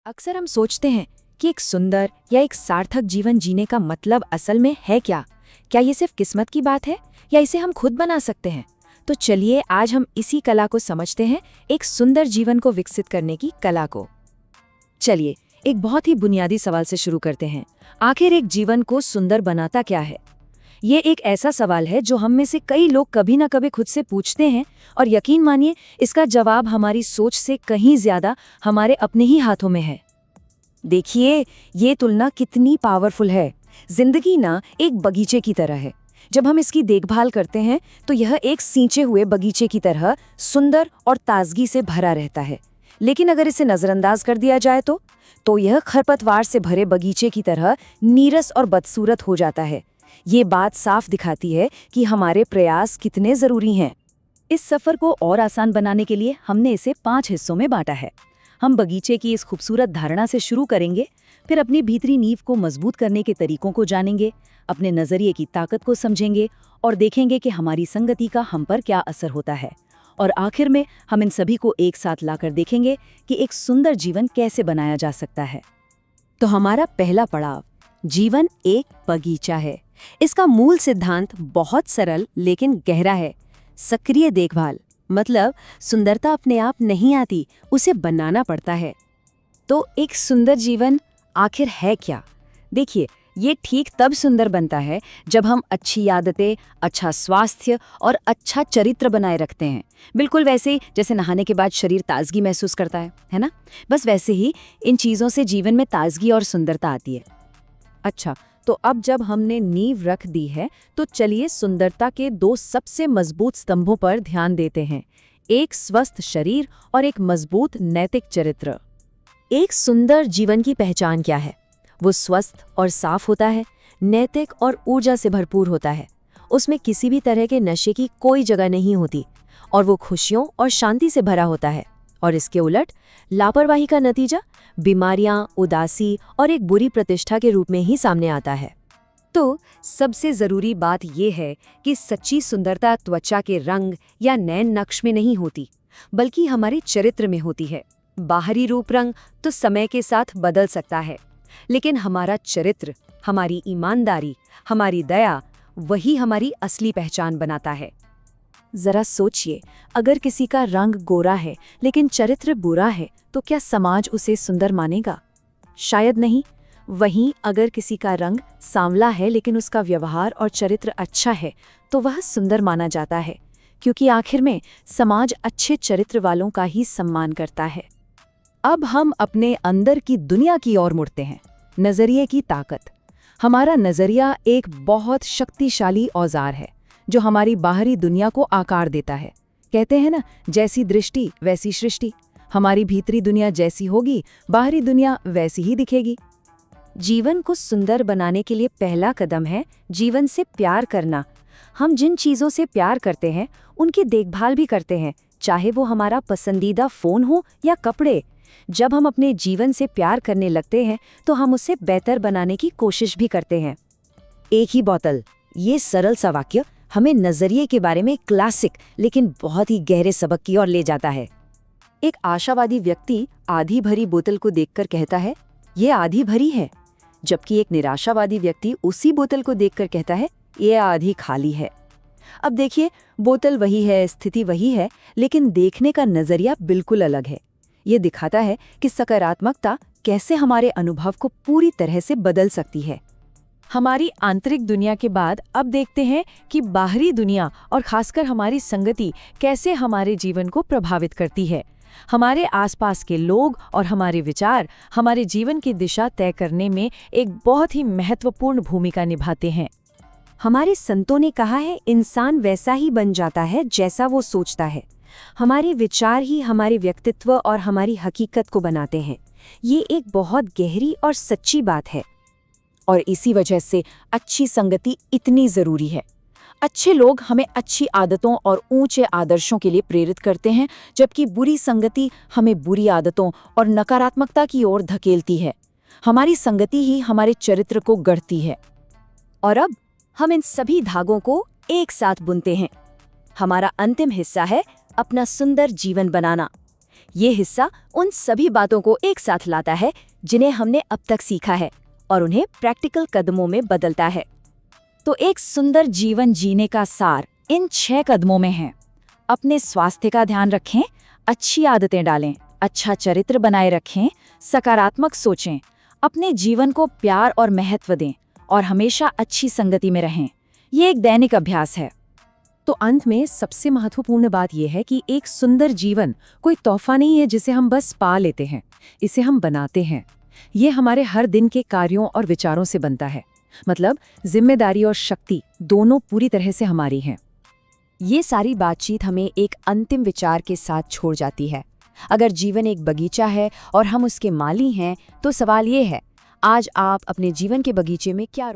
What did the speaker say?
अक्सर हम सोचते हैं कि एक सुंदर या एक सार्थक जीवन जीने का मतलब असल में है क्या? क्या ये सिर्फ किस्मत की बात है या इसे हम खुद बना सकते हैं? तो चलिए आज हम इसी कला को समझते हैं, एक सुंदर जीवन को विकसित करने की कला को। चलिए एक बहुत ही बुनियादी सवाल से शुरू करते हैं। आखिर एक जीवन को सुंदर बनाता क्या है? ये एक ऐसा सवाल है जो हम में से कई लोग कभी ना कभी खुद से पूछते हैं, और यकीन मानिए इसका जवाब हमारी सोच से कहीं ज्यादा हमारे अपने ही हाथों में है। देखिए ये तुलना कितनी पावरफुल है। जिंदगी ना एक बगीचे की तरह है। जब हम इसकी देखभाल करते हैं तो यह एक सींचे हुए बगीचे की तरह सुंदर और ताजगी से भरा रहता है। लेकिन अगर इसे नजरअंदाज कर दिया जाए तो यह खरपतवार से भरे बगीचे की तरह नीरस और बदसूरत हो जाता है। ये बात साफ दिखाती है कि हमारे प्रयास कितने जरूरी हैं। इस सफर को और आसान बनाने के लिए हमने इसे 5 हिस्सों में बांटा है। हम बगीचे की इस खूबसूरत धारणा से शुरू करेंगे, फिर अपनी भीतरी नींव को मजबूत करने के तरीकों को जानेंगे, अपने नजरिए की ताकत को समझेंगे और देखेंगे कि हमारी संगति का हम पर क्या असर होता है। और आखिर में हम इन सभी को एक साथ लाकर देखेंगे कि एक सुंदर जीवन कैसे बनाया जा सकता है। तो हमारा पहला पड़ाव जीवन एक बगीचा है। इसका मूल सिद्धांत बहुत सरल लेकिन गहरा है। सक्रिय देखभाल, मतलब सुंदरता अपने आप नहीं आती, उसे बनाना पड़ता है। तो एक सुंदर जीवन आखिर है क्या? देखिए, ये ठीक तब सुंदर बनता है जब हम अच्छी आदतें, अच्छा स्वास्थ्य और अच्छा चरित्र बनाए रखते हैं। बिल्कुल वैसे जैसे नहाने के बाद शरीर ताजगी महसूस करता है ना? बस वैसे ही इन चीज़ों से जीवन में ताजगी और सुंदरता आती है। अच्छा, तो अब जब हमने नींव रख दी है तो चलिए सुंदरता के 2 सबसे मजबूत स्तंभों पर ध्यान देते हैं। एक स्वस्थ शरीर और एक मजबूत नैतिक चरित्र। एक सुंदर जीवन की पहचान क्या है? वो स्वस्थ और साफ होता है, नैतिक और ऊर्जा से भरपूर होता है। उसमें किसी भी तरह के नशे की कोई जगह नहीं होती और वो खुशियों और शांति से भरा होता है। और इसके उलट लापरवाही का नतीजा बीमारियां, उदासी और एक बुरी प्रतिष्ठा के रूप में ही सामने आता है। तो सबसे जरूरी बात यह है कि सच्ची सुंदरता त्वचा के रंग या नैन नक्श में नहीं होती, बल्कि हमारे चरित्र में होती है। बाहरी रूप रंग तो समय के साथ बदल सकता है, लेकिन हमारा चरित्र, हमारी ईमानदारी, हमारी दया, वही हमारी असली पहचान बनाता है। जरा सोचिए, अगर किसी का रंग गोरा है लेकिन चरित्र बुरा है तो क्या समाज उसे सुंदर मानेगा? शायद नहीं। वहीं अगर किसी का रंग सांवला है लेकिन उसका व्यवहार और चरित्र अच्छा है तो वह सुंदर माना जाता है, क्योंकि आखिर में समाज अच्छे चरित्र वालों का ही सम्मान करता है। अब हम अपने अंदर की दुनिया की ओर मुड़ते हैं। नजरिए की ताकत। हमारा नजरिया एक बहुत शक्तिशाली औजार है जो हमारी बाहरी दुनिया को आकार देता है। कहते हैं ना, जैसी दृष्टि वैसी सृष्टि। हमारी भीतरी दुनिया जैसी होगी, बाहरी दुनिया वैसी ही दिखेगी। जीवन को सुंदर बनाने के लिए पहला कदम है जीवन से प्यार करना। हम जिन चीज़ों से प्यार करते हैं उनकी देखभाल भी करते हैं, चाहे वो हमारा पसंदीदा फ़ोन हो या कपड़े। जब हम अपने जीवन से प्यार करने लगते हैं तो हम उसे बेहतर बनाने की कोशिश भी करते हैं। एक ही बोतल, ये सरल सा वाक्य हमें नजरिए के बारे में क्लासिक लेकिन बहुत ही गहरे सबक की ओर ले जाता है। एक आशावादी व्यक्ति आधी भरी बोतल को देखकर कहता है, ये आधी भरी है, जबकि एक निराशावादी व्यक्ति उसी बोतल को देखकर कहता है, ये आधी खाली है। अब देखिए, बोतल वही है, स्थिति वही है, लेकिन देखने का नजरिया बिल्कुल अलग है। ये दिखाता है कि सकारात्मकता कैसे हमारे अनुभव को पूरी तरह से बदल सकती है। हमारी आंतरिक दुनिया के बाद अब देखते हैं कि बाहरी दुनिया और खासकर हमारी संगति कैसे हमारे जीवन को प्रभावित करती है। हमारे आसपास के लोग और हमारे विचार हमारे जीवन की दिशा तय करने में एक बहुत ही महत्वपूर्ण भूमिका निभाते हैं। हमारे संतों ने कहा है, इंसान वैसा ही बन जाता है जैसा वो सोचता है। हमारे विचार ही हमारे व्यक्तित्व और हमारी हकीकत को बनाते हैं। ये एक बहुत गहरी और सच्ची बात है, और इसी वजह से अच्छी संगति इतनी जरूरी है। अच्छे लोग हमें अच्छी आदतों और ऊंचे आदर्शों के लिए प्रेरित करते हैं, जबकि बुरी संगति हमें बुरी आदतों और नकारात्मकता की ओर धकेलती है। हमारी संगति ही हमारे चरित्र को गढ़ती है। और अब हम इन सभी धागों को एक साथ बुनते हैं। हमारा अंतिम हिस्सा है अपना सुंदर जीवन बनाना। ये हिस्सा उन सभी बातों को एक साथ लाता है जिन्हें हमने अब तक सीखा है और उन्हें प्रैक्टिकल कदमों में बदलता है। तो एक सुंदर जीवन जीने का सार इन 6 कदमों में है। अपने स्वास्थ्य का ध्यान रखें, अच्छी आदतें डालें, अच्छा चरित्र बनाए रखें, सकारात्मक सोचें, अपने जीवन को प्यार और महत्व दें और हमेशा अच्छी संगति में रहें। ये एक दैनिक अभ्यास है। तो अंत में सबसे महत्वपूर्ण बात यह है कि एक सुंदर जीवन कोई तोहफा नहीं है जिसे हम बस पा लेते हैं, इसे हम बनाते हैं। ये हमारे हर दिन के कार्यों और विचारों से बनता है। मतलब जिम्मेदारी और शक्ति दोनों पूरी तरह से हमारी हैं। ये सारी बातचीत हमें एक अंतिम विचार के साथ छोड़ जाती है। अगर जीवन एक बगीचा है और हम उसके माली हैं, तो सवाल ये है, आज आप अपने जीवन के बगीचे में क्या